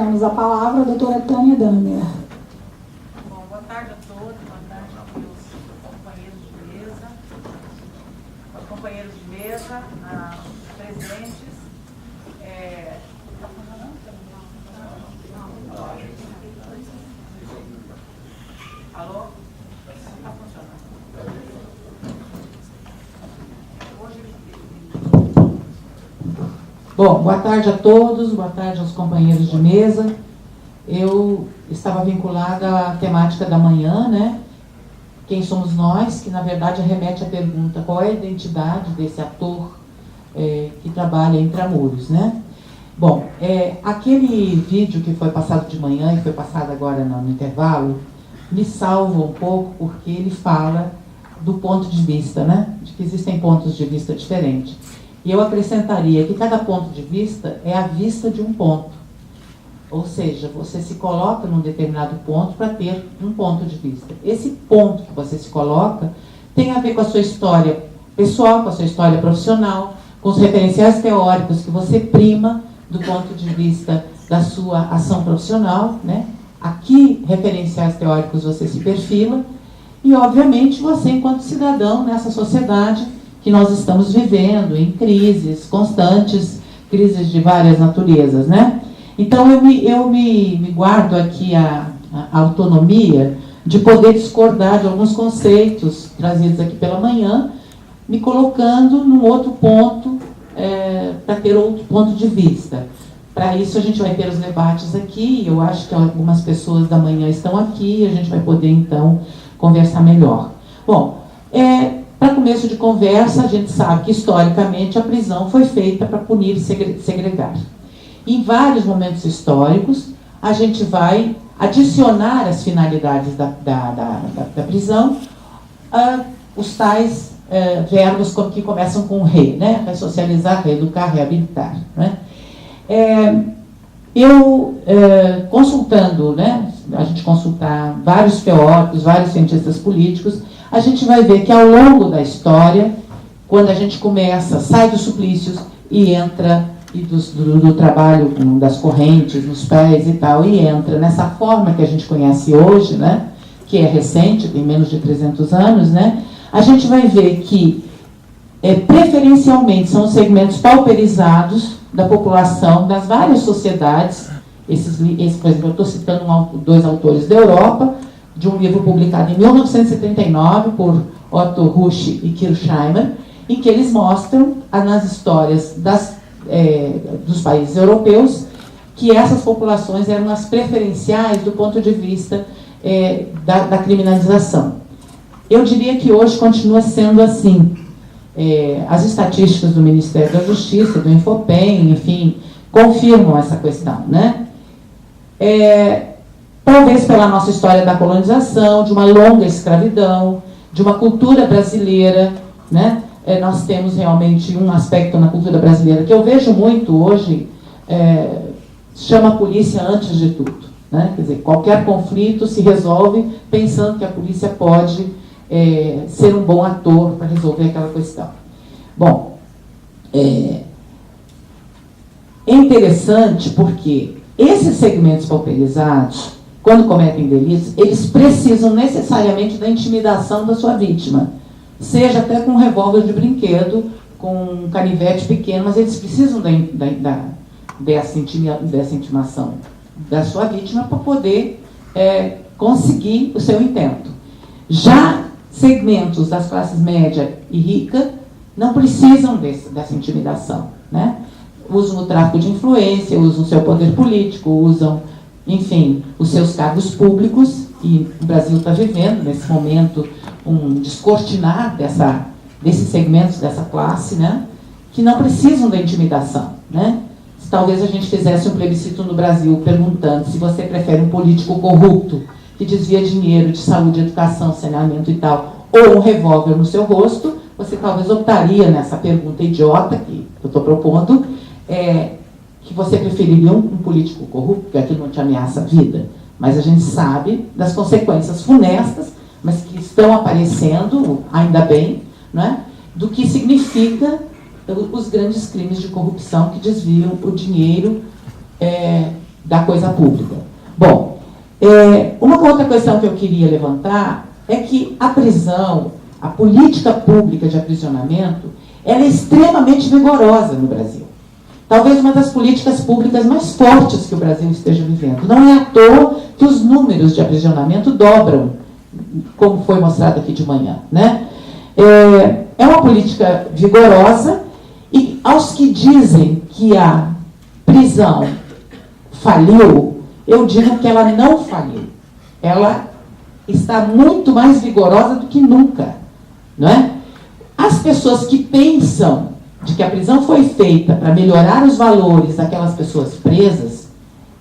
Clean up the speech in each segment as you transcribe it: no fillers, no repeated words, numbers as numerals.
damos a palavra à doutora Tânia Damer. Bom, boa tarde a todos, boa tarde aos companheiros de mesa, aos companheiros de mesa, aos presentes. Alô? Está funcionando. Bom, boa tarde a todos, boa tarde aos companheiros de mesa. Eu estava vinculada à temática da manhã, né? Quem somos nós? Que na verdade remete à pergunta: qual é a identidade desse ator que trabalha em Intramuros, né? Bom, aquele vídeo que foi passado de manhã e foi passado agora no intervalo, me salva um pouco porque ele fala do ponto de vista, né? De que existem pontos de vista diferentes. E eu acrescentaria que cada ponto de vista é a vista de um ponto. Ou seja, você se coloca num determinado ponto para ter um ponto de vista. Esse ponto que você se coloca tem a ver com a sua história pessoal, com a sua história profissional, com os referenciais teóricos que você prima do ponto de vista da sua ação profissional, né? A que referenciais teóricos você se perfila e, obviamente, você enquanto cidadão nessa sociedade que nós estamos vivendo, em crises constantes, crises de várias naturezas, né? Então, eu me guardo aqui a autonomia de poder discordar de alguns conceitos trazidos aqui pela manhã, me colocando num outro ponto, para ter outro ponto de vista. Para isso, a gente vai ter os debates aqui, eu acho que algumas pessoas da manhã estão aqui, e a gente vai poder, então, conversar melhor. Bom, para começo de conversa, a gente sabe que, historicamente, a prisão foi feita para punir e segregar. Em vários momentos históricos, a gente vai adicionar as finalidades da prisão, os tais verbos que começam com re, né? Ressocializar, reeducar, reabilitar, né? Consultando, né? A gente consultar vários teóricos, vários cientistas políticos, a gente vai ver que ao longo da história, quando a gente começa, sai dos suplícios e entra, e do trabalho das correntes nos pés e tal, e entra nessa forma que a gente conhece hoje, né, que é recente, tem menos de 300 anos, né, a gente vai ver que, preferencialmente, são os segmentos pauperizados da população das várias sociedades. Por exemplo, eu estou citando dois autores da Europa, de um livro publicado em 1939 por Otto Rusch e Kirchheimer, em que eles mostram nas histórias dos países europeus que essas populações eram as preferenciais do ponto de vista da criminalização. Eu diria que hoje continua sendo assim. As estatísticas do Ministério da Justiça, do Infopem, enfim, confirmam essa questão, né? Talvez pela nossa história da colonização, de uma longa escravidão, de uma cultura brasileira, né? Nós temos realmente um aspecto na cultura brasileira que eu vejo muito hoje, chama a polícia antes de tudo, né? Quer dizer, qualquer conflito se resolve pensando que a polícia pode ser um bom ator para resolver aquela questão. Bom, é interessante porque esses segmentos pauperizados, quando cometem delitos, eles precisam necessariamente da intimidação da sua vítima, seja até com um revólver de brinquedo, com um canivete pequeno, mas eles precisam dessa intimação da sua vítima para poder conseguir o seu intento. Já segmentos das classes média e rica não precisam dessa intimidação, né? Usam o tráfico de influência, usam o seu poder político, usam, enfim, os seus cargos públicos, e o Brasil está vivendo, nesse momento, um descortinar desses segmentos, dessa classe, né, que não precisam da intimidação, né? Se talvez a gente fizesse um plebiscito no Brasil perguntando se você prefere um político corrupto que desvia dinheiro de saúde, educação, saneamento e tal, ou um revólver no seu rosto, você talvez optaria nessa pergunta idiota que eu estou propondo, que você preferiria um político corrupto, porque aquilo não te ameaça a vida. Mas a gente sabe das consequências funestas, mas que estão aparecendo, ainda bem, né, do que significa os grandes crimes de corrupção que desviam o dinheiro da coisa pública. Bom, uma outra questão que eu queria levantar é que a prisão, a política pública de aprisionamento, ela é extremamente vigorosa no Brasil. Talvez uma das políticas públicas mais fortes que o Brasil esteja vivendo. Não é à toa que os números de aprisionamento dobram, como foi mostrado aqui de manhã, né? É uma política vigorosa e aos que dizem que a prisão faliu, eu digo que ela não faliu. Ela está muito mais vigorosa do que nunca, não é? As pessoas que pensam de que a prisão foi feita para melhorar os valores daquelas pessoas presas,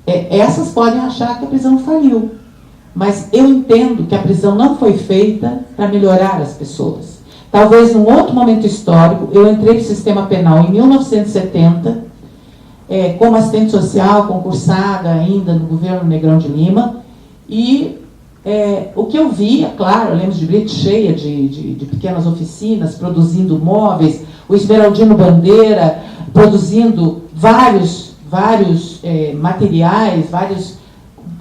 essas podem achar que a prisão faliu. Mas eu entendo que a prisão não foi feita para melhorar as pessoas. Talvez num outro momento histórico, eu entrei no sistema penal em 1970, como assistente social, concursada ainda no governo Negrão de Lima, e o que eu via, claro, eu lembro de bilhete cheia de pequenas oficinas, produzindo móveis, o Esmeraldino Bandeira produzindo vários materiais, várias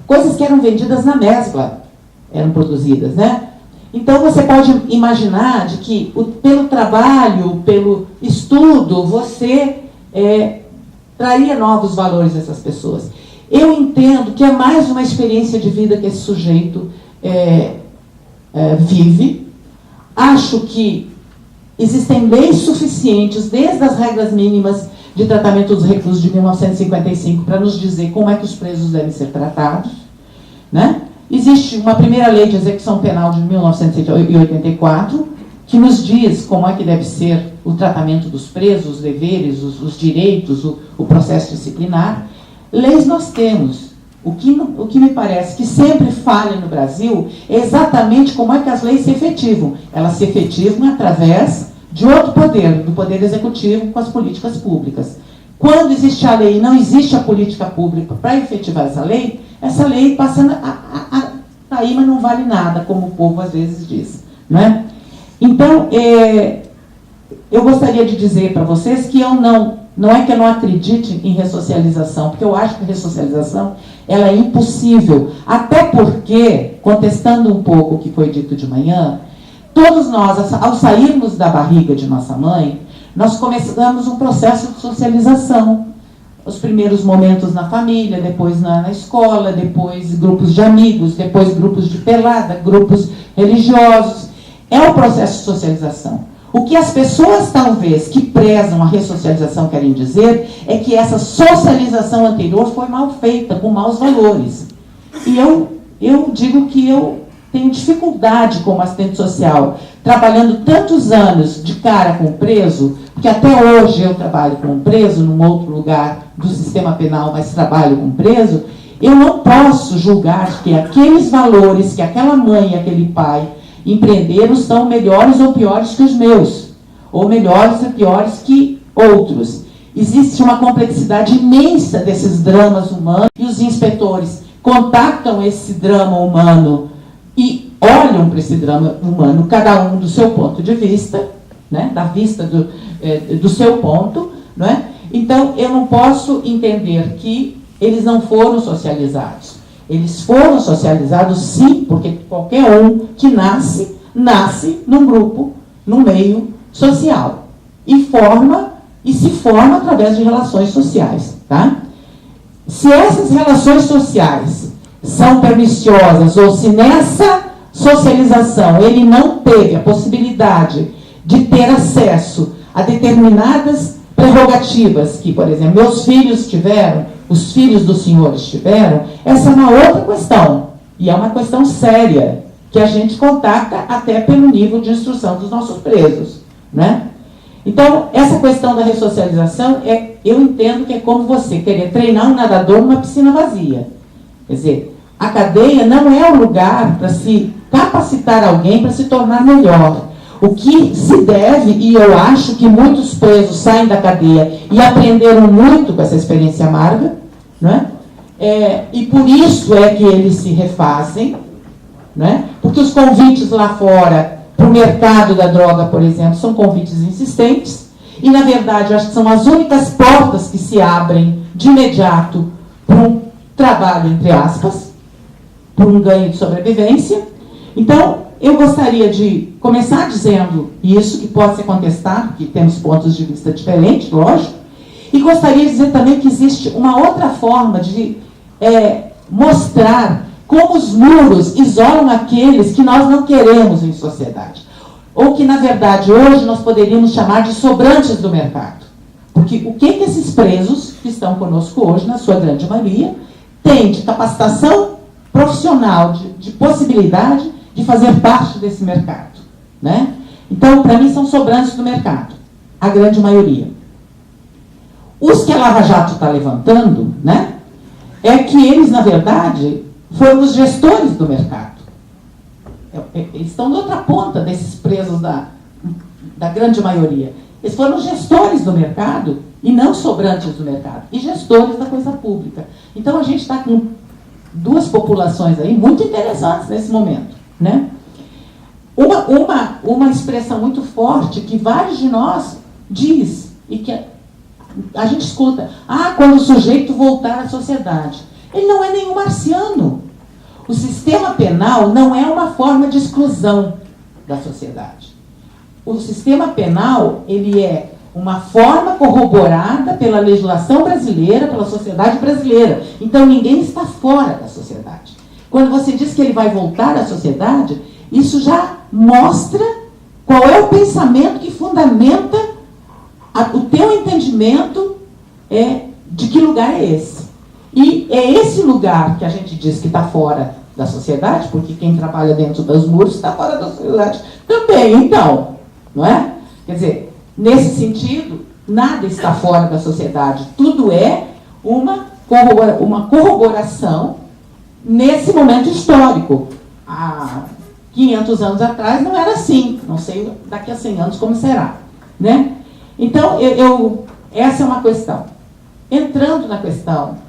coisas que eram vendidas na mesbla, eram produzidas, né? Então você pode imaginar de que pelo trabalho, pelo estudo, você traria novos valores a essas pessoas. Eu entendo que é mais uma experiência de vida que esse sujeito vive. Acho que existem leis suficientes, desde as regras mínimas de tratamento dos reclusos de 1955, para nos dizer como é que os presos devem ser tratados, né? Existe uma primeira lei de execução penal de 1984, que nos diz como é que deve ser o tratamento dos presos, os deveres, os direitos, o processo disciplinar. Leis nós temos. O que me parece que sempre falha no Brasil é exatamente como é que as leis se efetivam. Elas se efetivam através de outro poder, do poder executivo com as políticas públicas. Quando existe a lei e não existe a política pública para efetivar essa lei passa a cair, mas não vale nada, como o povo às vezes diz, não é? Então, eu gostaria de dizer para vocês que eu não é que eu não acredite em ressocialização, porque eu acho que a ressocialização ela é impossível, até porque, contestando um pouco o que foi dito de manhã, todos nós, ao sairmos da barriga de nossa mãe, nós começamos um processo de socialização. Os primeiros momentos na família, depois na escola, depois grupos de amigos, depois grupos de pelada, grupos religiosos. É o processo de socialização. O que as pessoas, talvez, que prezam a ressocialização querem dizer é que essa socialização anterior foi mal feita, com maus valores. E eu digo que eu tenho dificuldade como assistente social, trabalhando tantos anos de cara com o preso, porque até hoje eu trabalho com um preso, num outro lugar do sistema penal, mas trabalho com preso, eu não posso julgar que aqueles valores que aquela mãe e aquele pai empreenderam são melhores ou piores que os meus, ou melhores ou piores que outros. Existe uma complexidade imensa desses dramas humanos e os inspetores contactam esse drama humano e olham para esse drama humano, cada um do seu ponto de vista, né, da vista do seu ponto, não é? Então, eu não posso entender que eles não foram socializados. Eles foram socializados, sim, porque qualquer um que nasce num grupo, num meio social. E se forma através de relações sociais. Tá? Se essas relações sociais são perniciosas, ou se nessa socialização ele não teve a possibilidade de ter acesso a determinadas prerrogativas que, por exemplo, meus filhos tiveram, os filhos dos senhores tiveram, essa é uma outra questão. E é uma questão séria, que a gente contacta até pelo nível de instrução dos nossos presos. Né? Então, essa questão da ressocialização, eu entendo que é como você querer treinar um nadador numa piscina vazia. Quer dizer, a cadeia não é o lugar para se capacitar alguém para se tornar melhor. O que se deve, e eu acho que muitos presos saem da cadeia e aprenderam muito com essa experiência amarga, né? E por isso é que eles se refazem, né? Porque os convites lá fora, para o mercado da droga, por exemplo, são convites insistentes, e na verdade eu acho que são as únicas portas que se abrem de imediato para trabalho, entre aspas, por um ganho de sobrevivência. Então, eu gostaria de começar dizendo isso, que pode ser contestado, porque temos pontos de vista diferentes, lógico, e gostaria de dizer também que existe uma outra forma de mostrar como os muros isolam aqueles que nós não queremos em sociedade. Ou que, na verdade, hoje nós poderíamos chamar de sobrantes do mercado. Porque o que esses presos que estão conosco hoje, na sua grande maioria, têm de capacitação profissional, de possibilidade de fazer parte desse mercado, né? Então, para mim, são sobrantes do mercado, a grande maioria. Os que a Lava Jato está levantando, né, é que eles, na verdade, foram os gestores do mercado. Eles estão da outra ponta desses presos da grande maioria. Eles foram gestores do mercado e não sobrantes do mercado, e gestores da coisa pública. Então, a gente está com duas populações aí muito interessantes nesse momento, né? Uma expressão muito forte que vários de nós diz, e que a gente escuta, quando o sujeito voltar à sociedade. Ele não é nenhum marciano. O sistema penal não é uma forma de exclusão da sociedade. O sistema penal, ele é uma forma corroborada pela legislação brasileira, pela sociedade brasileira. Então, ninguém está fora da sociedade. Quando você diz que ele vai voltar à sociedade, isso já mostra qual é o pensamento que fundamenta o teu entendimento de que lugar é esse. E é esse lugar que a gente diz que está fora da sociedade, porque quem trabalha dentro dos muros está fora da sociedade também, então, não é? Quer dizer, nesse sentido, nada está fora da sociedade, tudo é uma corroboração nesse momento histórico. Há 500 anos atrás não era assim, não sei daqui a 100 anos como será, né? Então, essa é uma questão. Entrando na questão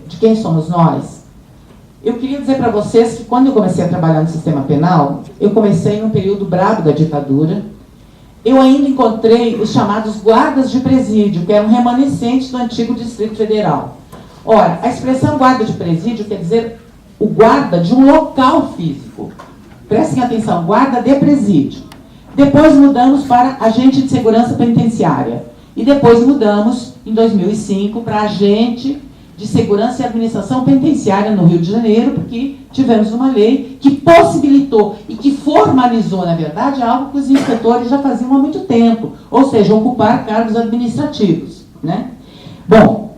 de quem somos nós, eu queria dizer para vocês que quando eu comecei a trabalhar no sistema penal, eu comecei num período brabo da ditadura. Eu ainda encontrei os chamados guardas de presídio, que eram remanescentes do antigo Distrito Federal. Ora, a expressão guarda de presídio quer dizer o guarda de um local físico. Prestem atenção, guarda de presídio. Depois mudamos para agente de segurança penitenciária. E depois mudamos, em 2005, para agente de segurança e administração penitenciária no Rio de Janeiro, porque tivemos uma lei que possibilitou e que formalizou, na verdade, algo que os inspetores já faziam há muito tempo, ou seja, ocupar cargos administrativos, né? Bom,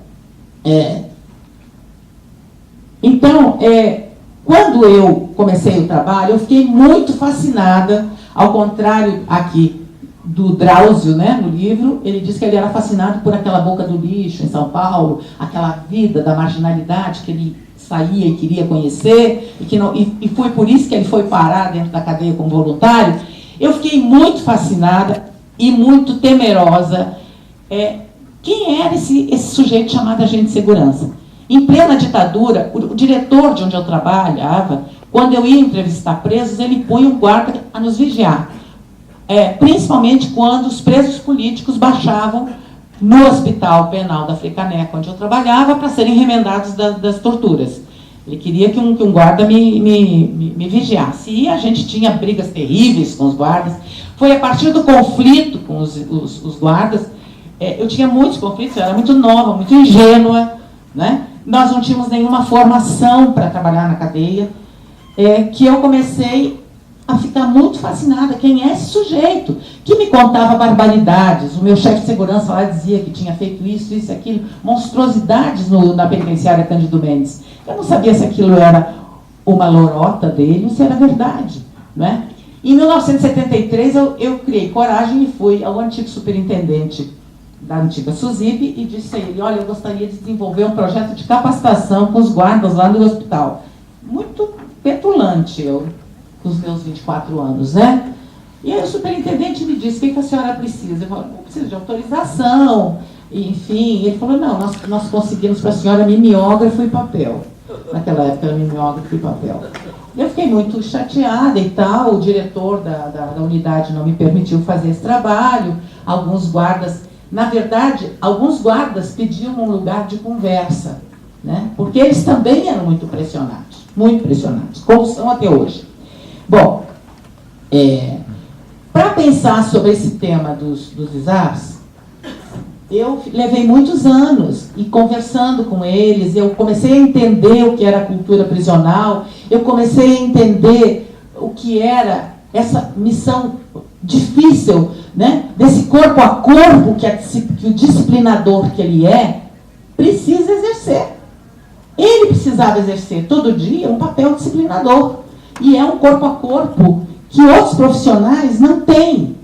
então, quando eu comecei o trabalho, eu fiquei muito fascinada, ao contrário aqui do Drauzio, né, no livro, ele diz que ele era fascinado por aquela boca do lixo em São Paulo, aquela vida da marginalidade que ele saía e queria conhecer, e foi por isso que ele foi parar dentro da cadeia como voluntário. Eu fiquei muito fascinada e muito temerosa. Quem era esse sujeito chamado agente de segurança? Em plena ditadura, o diretor de onde eu trabalhava, quando eu ia entrevistar presos, ele punha um guarda a nos vigiar. Principalmente quando os presos políticos baixavam no Hospital Penal da Fricaneca, onde eu trabalhava, para serem remendados das torturas. Ele queria que um guarda me vigiasse. E a gente tinha brigas terríveis com os guardas. Foi a partir do conflito com os guardas, eu tinha muitos conflitos, eu era muito nova, muito ingênua, né? Nós não tínhamos nenhuma formação para trabalhar na cadeia, que eu comecei a ficar muito fascinada. Quem é esse sujeito que me contava barbaridades? O meu chefe de segurança lá dizia que tinha feito isso, isso, aquilo, monstruosidades na penitenciária Cândido Mendes. Eu não sabia se aquilo era uma lorota dele ou se era verdade, né? Em 1973 eu criei coragem e fui ao antigo superintendente da antiga SUSIP e disse a ele: olha, eu gostaria de desenvolver um projeto de capacitação com os guardas lá no hospital. Muito petulante eu, com os meus 24 anos, né? E aí o superintendente me disse: o que a senhora precisa? Eu falei: eu preciso de autorização, enfim. Ele falou: não, nós conseguimos para a senhora mimeógrafo e papel. Naquela época era mimeógrafo e papel. Eu fiquei muito chateada e tal, o diretor da unidade não me permitiu fazer esse trabalho, alguns guardas, na verdade, alguns guardas pediam um lugar de conversa, né? Porque eles também eram muito pressionados, como são até hoje. Bom, para pensar sobre esse tema dos ISAPs, eu levei muitos anos e conversando com eles, eu comecei a entender o que era a cultura prisional, eu comecei a entender o que era essa missão difícil, né, desse corpo a corpo que o disciplinador que ele precisa exercer. Ele precisava exercer todo dia um papel disciplinador. E é um corpo a corpo que outros profissionais não têm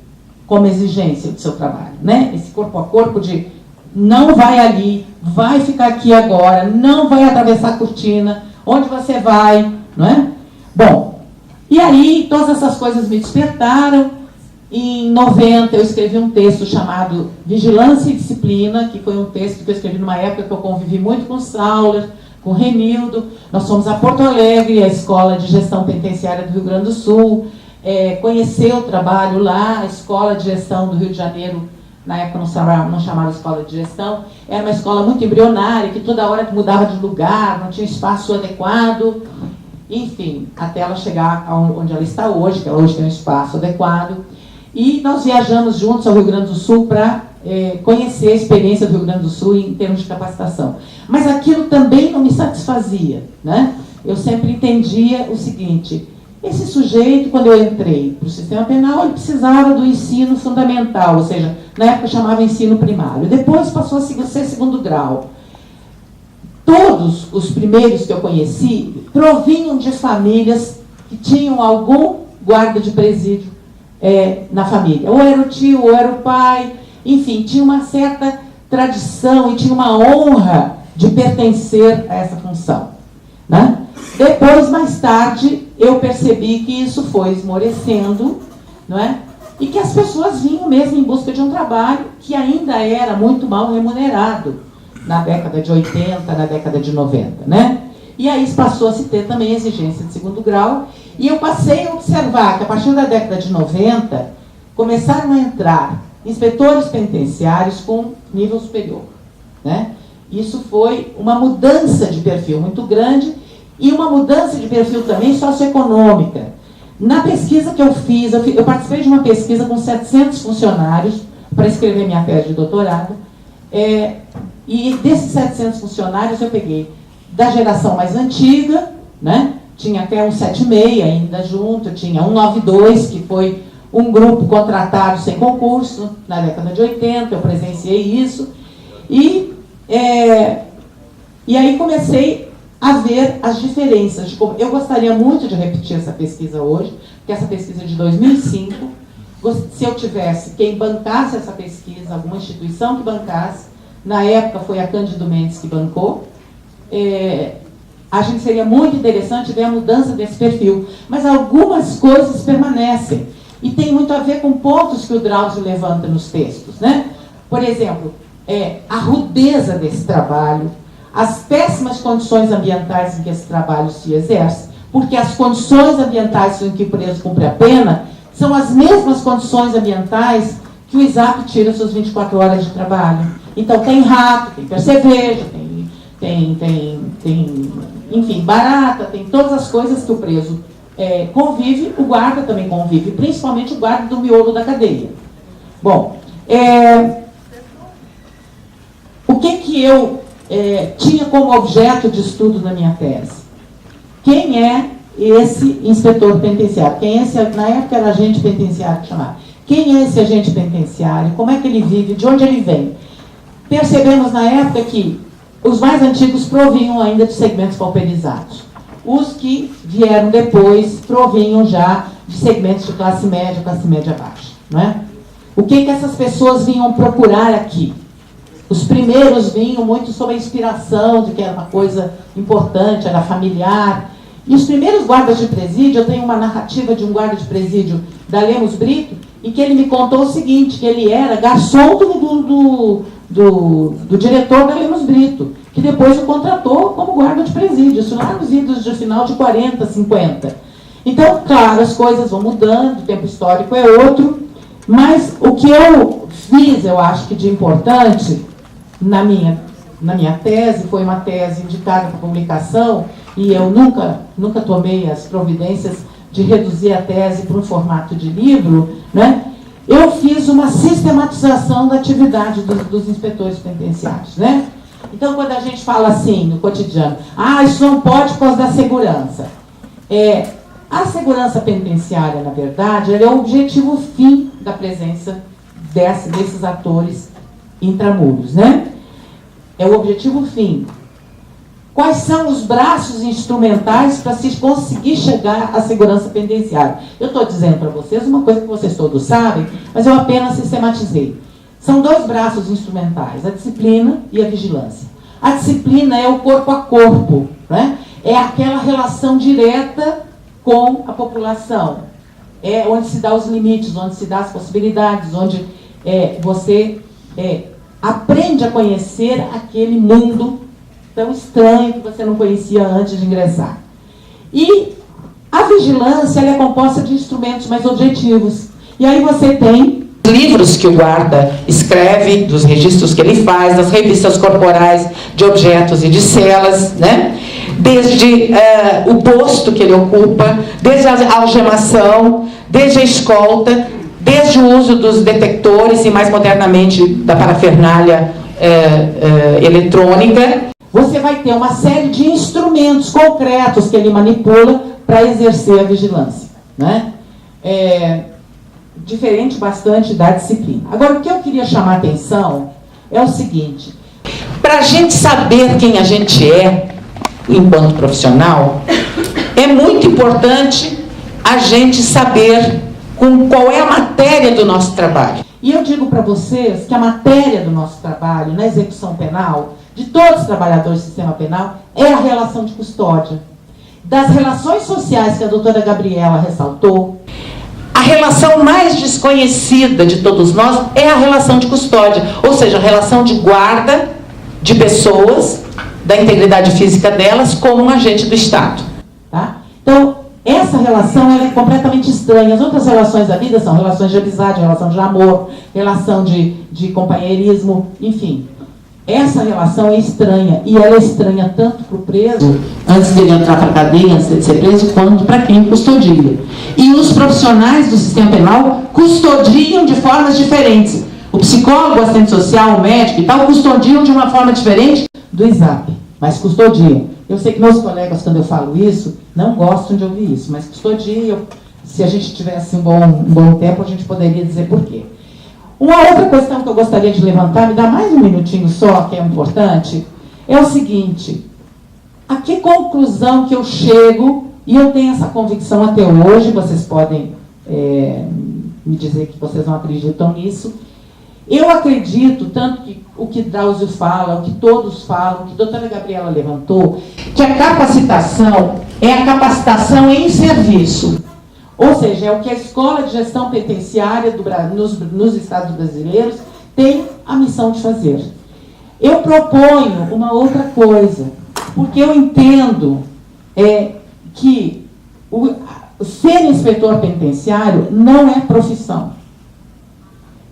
como exigência do seu trabalho, né? Esse corpo a corpo de não vai ali, vai ficar aqui agora, não vai atravessar a cortina, onde você vai, não é? Bom, e aí todas essas coisas me despertaram. Em 90 eu escrevi um texto chamado Vigilância e Disciplina, que foi um texto que eu escrevi numa época que eu convivi muito com o Sauler, com o Renildo. Nós fomos a Porto Alegre, a Escola de Gestão Penitenciária do Rio Grande do Sul, conhecer o trabalho lá, a Escola de Gestão do Rio de Janeiro, na época não chamava Escola de Gestão, era uma escola muito embrionária, que toda hora mudava de lugar, não tinha espaço adequado, enfim, até ela chegar onde ela está hoje, que ela hoje tem um espaço adequado. E nós viajamos juntos ao Rio Grande do Sul para conhecer a experiência do Rio Grande do Sul em termos de capacitação. Mas aquilo também não me satisfazia, né? Eu sempre entendia o seguinte: esse sujeito, quando eu entrei para o sistema penal, ele precisava do ensino fundamental, ou seja, na época chamava ensino primário. Depois passou a ser segundo grau. Todos os primeiros que eu conheci provinham de famílias que tinham algum guarda de presídio na família. Ou era o tio, ou era o pai, enfim, tinha uma certa tradição e tinha uma honra de pertencer a essa função, né? Depois, mais tarde, eu percebi que isso foi esmorecendo, não é? E que as pessoas vinham mesmo em busca de um trabalho que ainda era muito mal remunerado na década de 80, na década de 90, né? E aí passou a se ter também exigência de segundo grau, e eu passei a observar que a partir da década de 90 começaram a entrar inspetores penitenciários com nível superior, né? Isso foi uma mudança de perfil muito grande e uma mudança de perfil também socioeconômica. Na pesquisa que eu fiz, eu participei de uma pesquisa com 700 funcionários para escrever minha tese de doutorado, e desses 700 funcionários eu peguei da geração mais antiga, né? Tinha até um 76 ainda junto, tinha um 92, que foi um grupo contratado sem concurso, na década de 80, eu presenciei isso, e aí comecei a ver as diferenças. Eu gostaria muito de repetir essa pesquisa hoje, porque essa pesquisa é de 2005, se eu tivesse quem bancasse essa pesquisa, alguma instituição que bancasse, na época foi a Cândido Mendes que bancou, a gente seria muito interessante ver a mudança desse perfil. Mas algumas coisas permanecem. E tem muito a ver com pontos que o Drauzio levanta nos textos, né? Por exemplo, a rudeza desse trabalho, as péssimas condições ambientais em que esse trabalho se exerce, porque as condições ambientais em que o preso cumpre a pena são as mesmas condições ambientais que o ISAP tira suas 24 horas de trabalho. Então tem rato, tem percevejo, tem enfim, barata, tem todas as coisas que o preso convive, o guarda também convive, principalmente o guarda do miolo da cadeia. Bom, o que eu tinha como objeto de estudo na minha tese? Quem é esse inspetor penitenciário? Quem é esse, na época era agente penitenciário que chamava. Quem é esse agente penitenciário? Como é que ele vive? De onde ele vem? Percebemos na época que os mais antigos provinham ainda de segmentos pauperizados. Os que vieram depois provinham já de segmentos de classe média baixa. Não é? O que essas pessoas vinham procurar aqui? Os primeiros vinham muito sob a inspiração de que era uma coisa importante, era familiar. E os primeiros guardas de presídio, eu tenho uma narrativa de um guarda de presídio da Lemos Brito, em que ele me contou o seguinte, que ele era garçom do diretor da Lemos Brito, que depois o contratou como guarda de presídio, isso lá nos idos de final de 40, 50. Então, claro, as coisas vão mudando, o tempo histórico é outro, mas o que eu fiz, eu acho que de importante, na minha na minha tese, foi uma tese indicada para publicação, e eu nunca tomei as providências de reduzir a tese para um formato de livro, né? Eu fiz uma sistematização da atividade dos inspetores penitenciários, né? Então, quando a gente fala assim, no cotidiano, isso não pode por causa da segurança. A segurança penitenciária, na verdade, é o objetivo fim da presença desses atores intramuros, né? É o objetivo fim. Quais são os braços instrumentais para se conseguir chegar à segurança penitenciária? Eu estou dizendo para vocês uma coisa que vocês todos sabem, mas eu apenas sistematizei. São dois braços instrumentais, a disciplina e a vigilância. A disciplina é o corpo a corpo, né? É aquela relação direta com a população. É onde se dá os limites, onde se dá as possibilidades, onde você aprende a conhecer aquele mundo tão estranho que você não conhecia antes de ingressar. E a vigilância ela é composta de instrumentos mais objetivos. E aí você tem livros que o guarda escreve, dos registros que ele faz, das revistas corporais de objetos e de celas, né? Desde o posto que ele ocupa, desde a algemação, desde a escolta, desde o uso dos detectores e, mais modernamente, da parafernália eletrônica. Você vai ter uma série de instrumentos concretos que ele manipula para exercer a vigilância, né? Diferente bastante da disciplina. Agora, o que eu queria chamar a atenção é o seguinte: para a gente saber quem a gente é enquanto profissional, é muito importante a gente saber qual é a matéria do nosso trabalho. E eu digo para vocês que a matéria do nosso trabalho na execução penal, de todos os trabalhadores do sistema penal, é a relação de custódia. Das relações sociais que a doutora Gabriela ressaltou, a relação mais desconhecida de todos nós é a relação de custódia, ou seja, a relação de guarda de pessoas, da integridade física delas, como um agente do Estado. Tá? Então, essa relação ela é completamente estranha. As outras relações da vida são relações de amizade, relação de amor, relação de companheirismo, enfim. Essa relação é estranha, e ela é estranha tanto para o preso, antes dele entrar para a cadeia, antes de ser preso, quanto para quem custodia. E os profissionais do sistema penal custodiam de formas diferentes. O psicólogo, o assistente social, o médico e tal, custodiam de uma forma diferente do ISAP, mas custodiam. Eu sei que meus colegas, quando eu falo isso, não gostam de ouvir isso, mas custodiam. Se a gente tivesse um bom tempo, a gente poderia dizer por quê. Uma outra questão que eu gostaria de levantar, me dá mais um minutinho só, que é importante, é o seguinte: a que conclusão que eu chego, e eu tenho essa convicção até hoje, vocês podem me dizer que vocês não acreditam nisso. Eu acredito, tanto que o que Drauzio fala, o que todos falam, o que a doutora Gabriela levantou, que a capacitação é a capacitação em serviço. Ou seja, é o que a Escola de Gestão Penitenciária nos Estados brasileiros tem a missão de fazer. Eu proponho uma outra coisa, porque eu entendo que ser inspetor penitenciário não é profissão.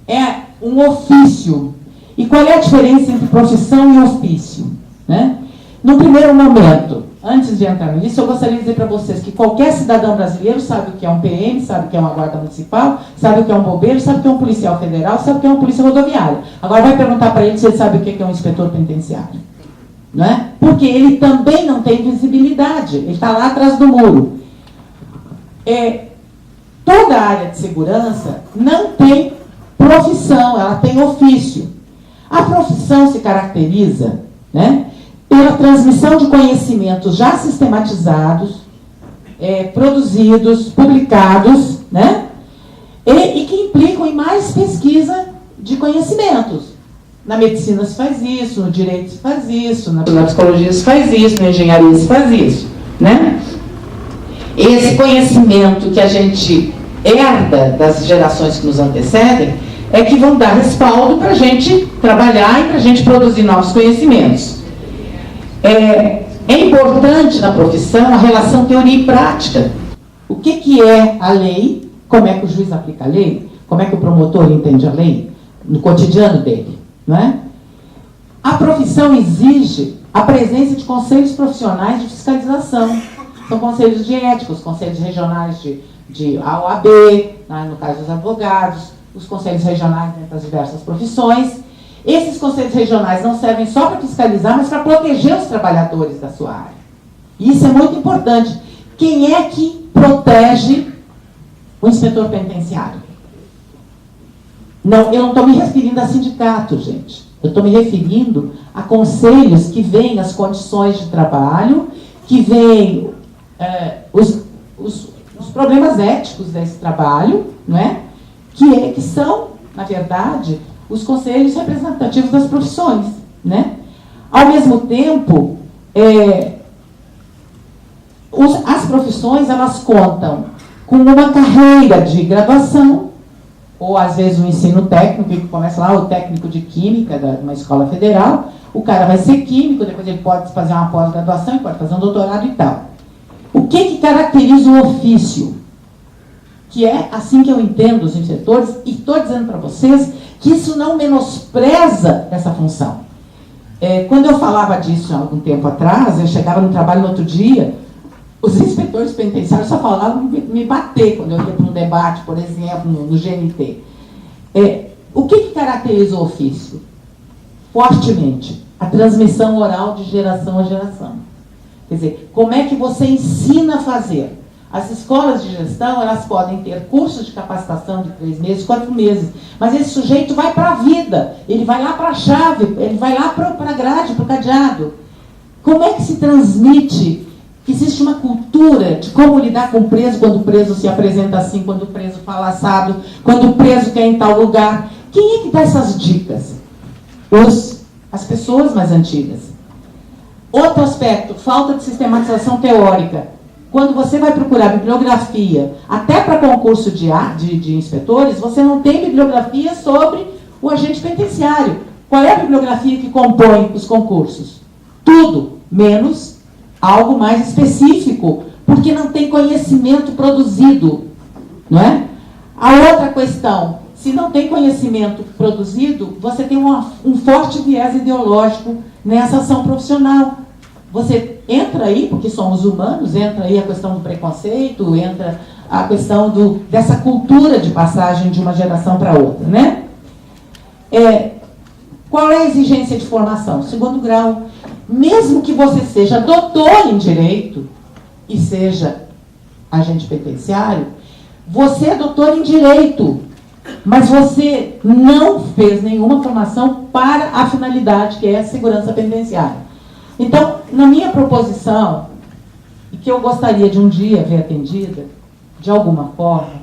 É um ofício. E qual é a diferença entre profissão e ofício? Né? No primeiro momento, antes de entrar nisso, eu gostaria de dizer para vocês que qualquer cidadão brasileiro sabe o que é um PM, sabe o que é uma guarda municipal, sabe o que é um bombeiro, sabe o que é um policial federal, sabe o que é uma polícia rodoviária. Agora vai perguntar para ele se ele sabe o que é um inspetor penitenciário. Não é? Porque ele também não tem visibilidade, ele está lá atrás do muro. Toda a área de segurança não tem profissão, ela tem ofício. A profissão se caracteriza, né, pela transmissão de conhecimentos já sistematizados, produzidos, publicados, né, e que implicam em mais pesquisa de conhecimentos. Na medicina se faz isso, no direito se faz isso, na psicologia se faz isso, na engenharia se faz isso, né? Esse conhecimento que a gente herda das gerações que nos antecedem é que vão dar respaldo para a gente trabalhar e para a gente produzir novos conhecimentos. É importante na profissão a relação teoria e prática. O que é a lei, como é que o juiz aplica a lei, como é que o promotor entende a lei no cotidiano dele, não é? A profissão exige a presença de conselhos profissionais de fiscalização. São conselhos de ética, os conselhos regionais de AOAB, né, no caso dos advogados, os conselhos regionais dentro das diversas profissões. Esses conselhos regionais não servem só para fiscalizar, mas para proteger os trabalhadores da sua área. E isso é muito importante. Quem é que protege o inspetor penitenciário? Não, eu não estou me referindo a sindicato, gente. Eu estou me referindo a conselhos que veem as condições de trabalho, que veem os problemas éticos desse trabalho, não é? Que são, na verdade, os conselhos representativos das profissões, né? Ao mesmo tempo, as profissões, elas contam com uma carreira de graduação, ou às vezes um ensino técnico, que começa lá, o técnico de química de uma escola federal, o cara vai ser químico, depois ele pode fazer uma pós-graduação, ele pode fazer um doutorado e tal. O que caracteriza o ofício? Que é assim que eu entendo os inspetores, e estou dizendo para vocês que isso não menospreza essa função. Quando eu falava disso há algum tempo atrás, eu chegava no trabalho no outro dia, os inspetores penitenciários só falavam me bater quando eu ia para um debate, por exemplo, no GNT. O que caracteriza o ofício? Fortemente, a transmissão oral de geração a geração. Quer dizer, como é que você ensina a fazer? As escolas de gestão, elas podem ter cursos de capacitação de 3 meses, 4 meses, mas esse sujeito vai para a vida, ele vai lá para a chave, ele vai lá para a grade, para o cadeado. Como é que se transmite que existe uma cultura de como lidar com o preso, quando o preso se apresenta assim, quando o preso fala assado, quando o preso quer ir em tal lugar? Quem é que dá essas dicas? As pessoas mais antigas. Outro aspecto, falta de sistematização teórica. Quando você vai procurar bibliografia, até para concurso de inspetores, você não tem bibliografia sobre o agente penitenciário. Qual é a bibliografia que compõe os concursos? Tudo, menos algo mais específico, porque não tem conhecimento produzido, não é? A outra questão, se não tem conhecimento produzido, você tem um forte viés ideológico nessa ação profissional. Você entra aí, porque somos humanos, entra aí a questão do preconceito, entra a questão dessa cultura de passagem de uma geração para outra, né? Qual é a exigência de formação? 2º grau. Mesmo que você seja doutor em Direito e seja agente penitenciário, você é doutor em Direito, mas você não fez nenhuma formação para a finalidade que é a segurança penitenciária. Então, na minha proposição, e que eu gostaria de um dia ver atendida, de alguma forma,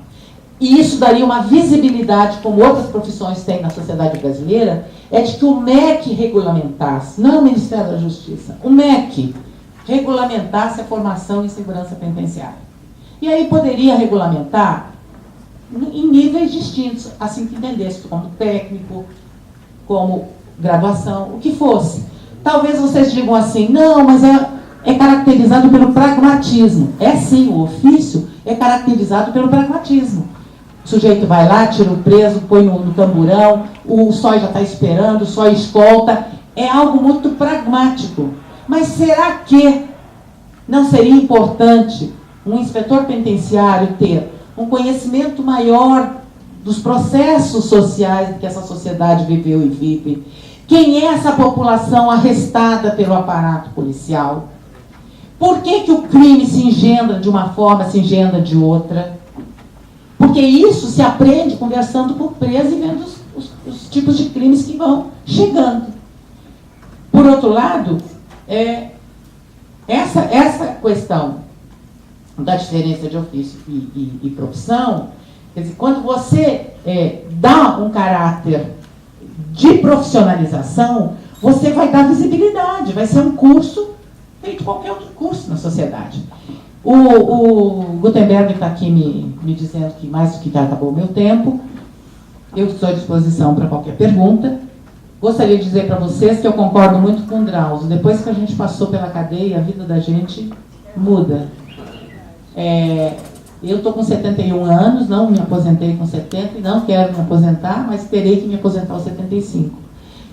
e isso daria uma visibilidade como outras profissões têm na sociedade brasileira, é de que o MEC regulamentasse, não o Ministério da Justiça, o MEC regulamentasse a formação em segurança penitenciária. E aí poderia regulamentar em níveis distintos, assim que entendesse, como técnico, como graduação, o que fosse. Talvez vocês digam assim, não, mas é caracterizado pelo pragmatismo. É sim, o ofício é caracterizado pelo pragmatismo. O sujeito vai lá, tira o preso, põe no camburão, o sói já está esperando, o sói escolta. É algo muito pragmático. Mas será que não seria importante um inspetor penitenciário ter um conhecimento maior dos processos sociais que essa sociedade viveu e vive? Quem é essa população arrestada pelo aparato policial? Por que o crime se engendra de uma forma, se engendra de outra? Porque isso se aprende conversando com o preso e vendo os tipos de crimes que vão chegando. Por outro lado, essa questão da diferença de ofício e profissão, quer dizer, quando você dá um caráter de profissionalização, você vai dar visibilidade, vai ser um curso feito qualquer outro curso na sociedade. O Gutenberg está aqui me dizendo que mais do que já acabou o meu tempo. Eu estou à disposição para qualquer pergunta. Gostaria de dizer para vocês que eu concordo muito com o Drauzio. Depois que a gente passou pela cadeia, a vida da gente muda. Eu estou com 71 anos, não me aposentei com 70 e não quero me aposentar, mas terei que me aposentar aos 75.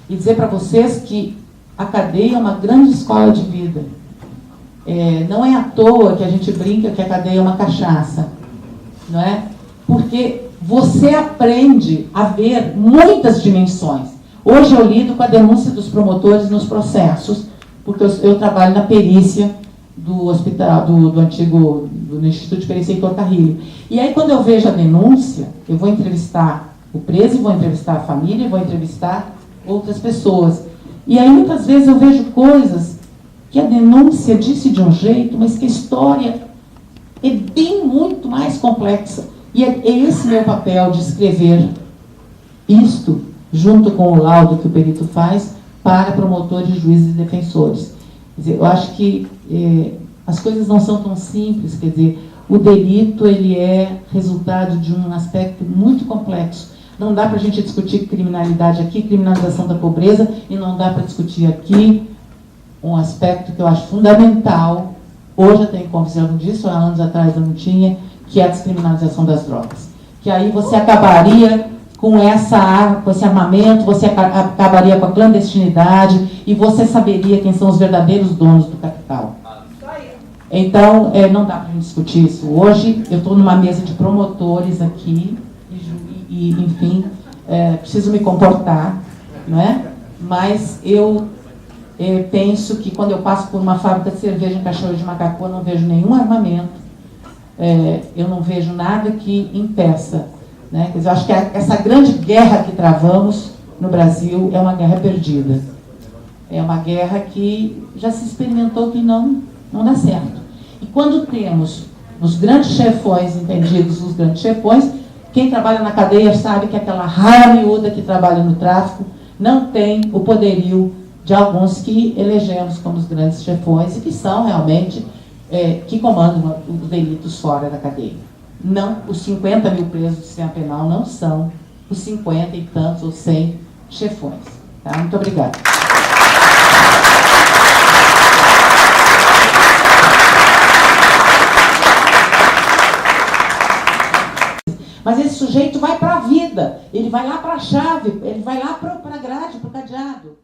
e dizer para vocês que a cadeia é uma grande escola de vida. Não é à toa que a gente brinca que a cadeia é uma cachaça, não é? Porque você aprende a ver muitas dimensões. Hoje eu lido com a denúncia dos promotores nos processos, porque eu trabalho na perícia do hospital, do antigo do Instituto de Perícia Heitor Carrilho. E aí, quando eu vejo a denúncia, eu vou entrevistar o preso, vou entrevistar a família, vou entrevistar outras pessoas. E aí, muitas vezes, eu vejo coisas que a denúncia disse de um jeito, mas que a história é bem muito mais complexa. E é esse meu papel de escrever isto, junto com o laudo que o perito faz, para promotores, juízes e defensores. Quer dizer, eu acho que as coisas não são tão simples, quer dizer, o delito ele é resultado de um aspecto muito complexo. Não dá para a gente discutir criminalidade aqui, criminalização da pobreza, e não dá para discutir aqui um aspecto que eu acho fundamental. Hoje eu tenho conversado disso, há anos atrás eu não tinha, que é a descriminalização das drogas. Que aí você acabaria com com esse armamento, você acabaria com a clandestinidade e você saberia quem são os verdadeiros donos do capital. Então, não dá para discutir isso. Hoje, eu estou numa mesa de promotores aqui e enfim, preciso me comportar, não é? Mas eu penso que quando eu passo por uma fábrica de cerveja em Cachoeiro de Macacu, eu não vejo nenhum armamento, eu não vejo nada que impeça. Né? Quer dizer, eu acho que essa grande guerra que travamos no Brasil é uma guerra perdida. É uma guerra que já se experimentou que não dá certo. E quando temos os grandes chefões entendidos, os grandes chefões, quem trabalha na cadeia sabe que aquela rara miúda que trabalha no tráfico não tem o poderio de alguns que elegemos como os grandes chefões e que são realmente, que comandam os delitos fora da cadeia. Não, os 50 mil presos do sistema penal não são os 50 e tantos ou 100 chefões. Tá? Muito obrigada. Mas esse sujeito vai para a vida, ele vai lá para a chave, ele vai lá para a grade, para o cadeado.